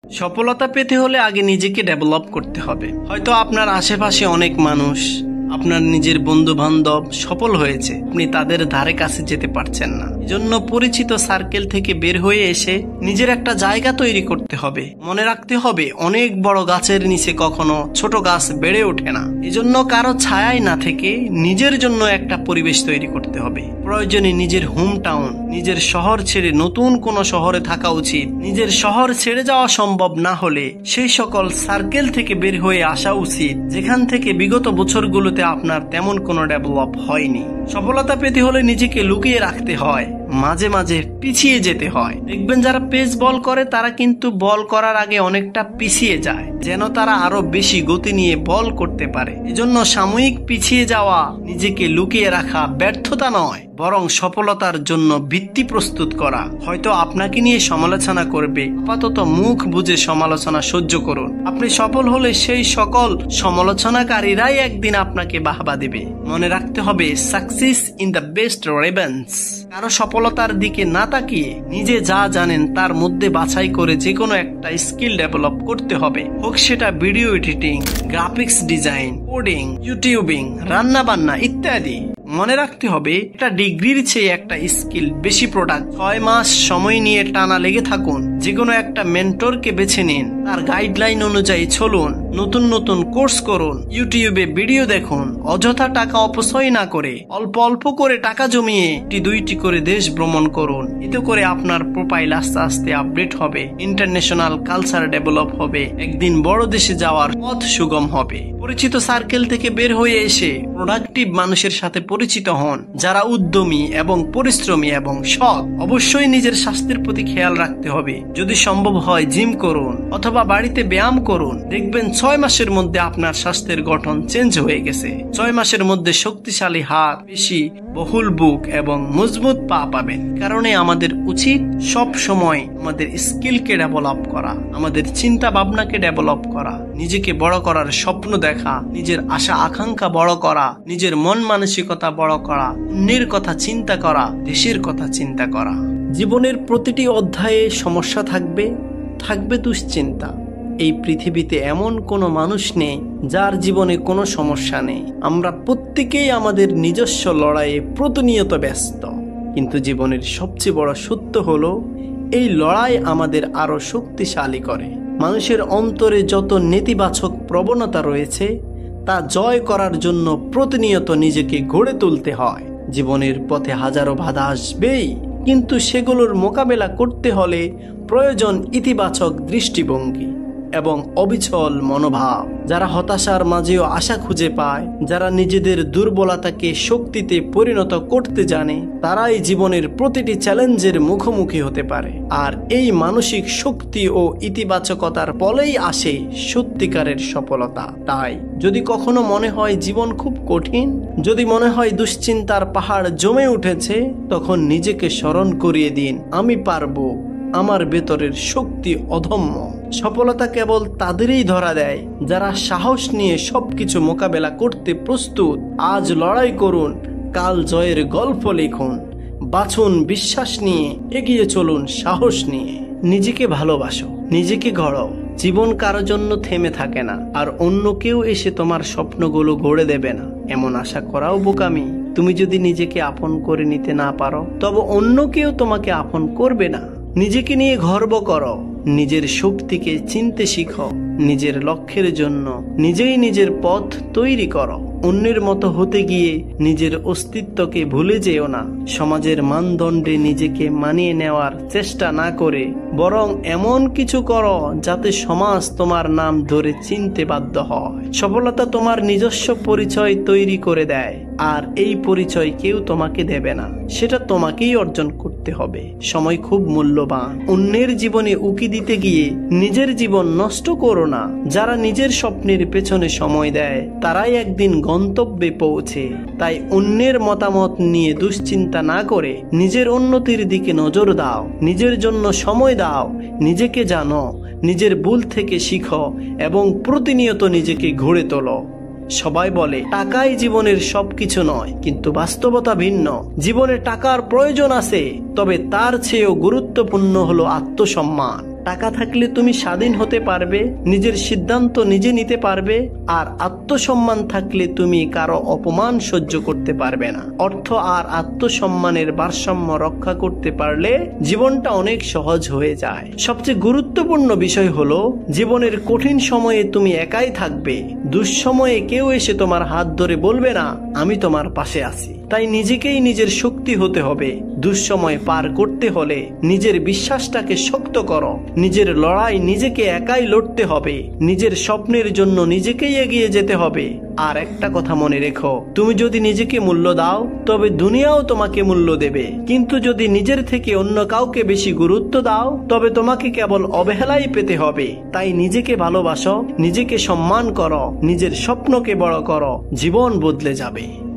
সফলতা পেতে হলে আগে নিজেকে ডেভেলপ করতে হবে। হয়তো আপনার আশেপাশে অনেক মানুষ, আপনার নিজের বন্ধু বান্ধব সফল হয়েছে, আপনি তাদের ধারে কাছে যেতে পারছেন না। এজন্য পরিচিত সার্কেল থেকে বের হয়ে এসে নিজের একটা জায়গা তৈরি করতে হবে। মনে রাখতে হবে, অনেক বড় গাছের নিচে কখনো ছোট গাছ বেড়ে ওঠে না। এজন্য কারো ছায়ায় না থেকে নিজের জন্য একটা পরিবেশ তৈরি করতে হবে। প্রয়োজনে নিজের হোম টাউন, নিজের শহর ছেড়ে নতুন কোনো শহরে থাকা উচিত। নিজের শহর ছেড়ে যাওয়া সম্ভব না হলে সেই সকল সার্কেল থেকে বের হয়ে আসা উচিত যেখান থেকে বিগত বছরগুলোতে আপনার তেমন কোনো ডেভেলপ হয়নি। সফলতা পেতে হলে নিজেকে লুকিয়ে রাখতে হয়, মাঝে মাঝে পিছিয়ে যেতে হয়। দেখবেন যারা পেস বল করে তারা কিন্তু বল করার আগে অনেকটা পিছিয়ে যায়, যেন তারা আরো বেশি গতি নিয়ে বল করতে পারে। এজন্য সাময়িক পিছিয়ে যাওয়া, নিজেকে লুকিয়ে রাখা ব্যর্থতা নয়, বরং সফলতার জন্য ভিত্তি প্রস্তুত করা। হয়তো আপনাকে নিয়ে সমালোচনা করবে, আপাতত মুখ বুজে সমালোচনা সহ্য করুন। আপনি সফল হলে সেই সকল সমালোচনাকারীরাই একদিন আপনাকে বাহবা দেবে। মনে রাখতে হবে, সাকসেস ইন দ্য বেস্ট রেভেন্স। কারো সফলতার দিকে না তাকিয়ে নিজে যা জানেন তার মধ্যে বাছাই করে যে কোনো একটা স্কিল ডেভেলপ করতে হবে। হোক সেটা video editing, graphics design, coding, YouTubing, রান্না বান্না ইত্যাদি। মনে রাখতে হবে, একটা ডিগ্রির চেয়ে একটা স্কিল বেশি প্রোডাক্ট। 6 মাস সময় নিয়ে টানা লেগে থাকুন। যে কোনো একটা মেন্টরকে বেছে নিন, তার গাইডলাইন অনুযায়ী চলুন, নতুন নতুন কোর্স করুন, ইউটিউবে ভিডিও দেখুন। অযথা টাকা অপচয় না করে অল্প অল্প করে টাকা জমিয়ে 1-2টি করে দেশ ভ্রমণ করুন। এতে করে আপনার প্রোফাইল আস্তে আস্তে আপডেট হবে, ইন্টারন্যাশনাল কালচার ডেভেলপ হবে, একদিন বড় দেশে যাওয়ার পথ সুগম হবে। পরিচিত সার্কেল থেকে বের হয়ে এসে প্রোডাক্টিভ মানুষের সাথে পরিচিত হন, যারা উদ্যমী এবং পরিশ্রমী এবং সৎ। অবশ্যই নিজের স্বাস্থ্যের প্রতি খেয়াল রাখতে হবে। যদি সম্ভব হয় জিম করুন অথবা বাড়িতে ব্যায়াম করুন। দেখবেন 6 মাসের মধ্যে আপনার স্বাস্থ্যের গঠন চেঞ্জ হয়ে গেছে। 6 মাসের মধ্যে শক্তিশালী হাত, পেশি, বহুল বুক এবং মজবুত পা পাবেন। কারণে আমাদের উচিত সব সময় আমাদের স্কিলকে ডেভেলপ করা, আমাদের চিন্তা ভাবনাকে ডেভেলপ করা, নিজেকে বড় করার স্বপ্ন দেখা, নিজের আশা আকাঙ্ক্ষা বড় করা, নিজের মন মানসিকতা বড় করা, অন্যের কথা চিন্তা করা, দেশের কথা চিন্তা করা। জীবনের প্রতিটি অধ্যায়ে সমস্যা থাকবে, থাকবে দুশ্চিন্তা। এই পৃথিবীতে এমন কোনো মানুষ নেই যার জীবনে কোনো সমস্যা নেই। আমরা প্রত্যেকেই আমাদের নিজস্ব লড়াইয়ে প্রতিনিয়ত ব্যস্ত। কিন্তু জীবনের সবচেয়ে বড় সত্য হলো, এই লড়াই আমাদের আরো শক্তিশালী করে। মানুষের অন্তরে যত নেতিবাচক প্রবণতা রয়েছে তা জয় করার জন্য প্রতিনিয়ত নিজেকে গড়ে তুলতে হয়। জীবনের পথে হাজারো বাধা আসবেই, কিন্তু সেগুলোর মোকাবেলা করতে হলে প্রয়োজন ইতিবাচক দৃষ্টিভঙ্গি এবং অবিচল মনোভাব। যারা হতাশার মাঝেও আশা খুঁজে পায়, যারা নিজেদের দুর্বলতাকে শক্তিতে পরিণত করতে জানে, তারাই জীবনের প্রতিটি চ্যালেঞ্জের মুখোমুখি হতে পারে। আর এই মানসিক শক্তি ও ইতিবাচকতার ফলেই আসে সত্যিকারের সফলতা। তাই যদি কখনো মনে হয় জীবন খুব কঠিন, যদি মনে হয় দুশ্চিন্তার পাহাড় জমে উঠেছে, তখন নিজেকে স্মরণ করিয়ে দিন, আমি পারবো, আমার ভেতরের শক্তি অদম্য। সফলতা কেবল তাদেরই ধরা দেয় যারা সাহস নিয়ে সবকিছু মোকাবেলা করতে প্রস্তুত। আজ লড়াই করুন, কাল জয়ের গল্প লিখুন। বাঁচুন বিশ্বাস নিয়ে, এগিয়ে চলুন সাহস নিয়ে। নিজেকে ভালোবাসো, নিজেকে গড়ো। জীবন কারো জন্য থেমে থাকে না, আর অন্য কেউ এসে তোমার স্বপ্নগুলো গড়ে দেবে না, এমন আশা করাও বোকামি। তুমি যদি নিজেকে আপন করে নিতে না পারো, তবে অন্য কেউ তোমাকে আপন করবে না। নিজেকে নিয়ে গর্ব করো, নিজের শক্তিকে চিনতে শিখো, নিজের লক্ষ্যের জন্য নিজেই নিজের পথ তৈরি করো। অন্যের মতো হতে গিয়ে নিজের অস্তিত্বকে ভুলে যেও না। সমাজের মানদণ্ডে নিজেকে মানিয়ে নেওয়ার চেষ্টা না করে বরং এমন কিছু করো যাতে সমাজ তোমার নাম ধরে চিনতে বাধ্য হয়। সফলতা তোমার নিজস্ব পরিচয় তৈরি করে দেয়, আর এই পরিচয় কেউ তোমাকে দেবে না, সেটা তোমাকেই অর্জন করতে হবে। সময় খুব মূল্যবান। অন্যের জীবনে উকি দিতে গিয়ে নিজের জীবন নষ্ট করো না। যারা নিজের স্বপ্নের পেছনে সময় দেয় তারাই একদিন গন্তব্যে পৌঁছে। তাই অন্যের মতামত নিয়ে দুশ্চিন্তা না করে নিজের উন্নতির দিকে নজর দাও, নিজের জন্য সময় দাও, নিজেকে জানো, নিজের ভুল থেকে শিখো এবং প্রতিনিয়ত নিজেকে গড়ে তোলো। সবাই বলে টাকাই জীবনের সবকিছু নয়, কিন্তু বাস্তবতা ভিন্ন। জীবনে টাকার প্রয়োজন আছে, তবে তার চেয়েও গুরুত্বপূর্ণ হলো আত্মসম্মান। টাকা থাকলে তুমি স্বাধীন হতে পারবে, নিজের সিদ্ধান্ত নিজে নিতে পারবে, আর আত্মসম্মান থাকলে তুমি কারো অপমান সহ্য করতে পারবে না। অর্থ আর আত্মসম্মানের ভারসাম্য রক্ষা করতে পারলে জীবনটা অনেক সহজ হয়ে যায়। সবচেয়ে গুরুত্বপূর্ণ বিষয় হলো জীবনের কঠিন সময়ে তুমি একাই থাকবে। দুঃসময়ে কেউ এসে তোমার হাত ধরে বলবে না আমি তোমার পাশে আছি। তাই নিজেকেই নিজের শক্তি হতে হবে। দুঃসময় পার করতে হলে নিজের বিশ্বাসটাকে শক্ত করো। নিজের লড়াই নিজেকে একাই লড়তে হবে। নিজের স্বপ্নের জন্য নিজেকেই এগিয়ে যেতে হবে। আর একটা কথা মনে রেখো, তুমি যদি নিজেকে মূল্য দাও তবে দুনিয়াও তোমাকে মূল্য দেবে, কিন্তু যদি নিজের থেকে অন্য কাউকে বেশি গুরুত্ব দাও তবে তোমাকে কেবল অবহেলাই পেতে হবে। তাই নিজেকে ভালোবাসো, নিজেকে সম্মান করো, নিজের স্বপ্নকে বড় করো, জীবন বদলে যাবে।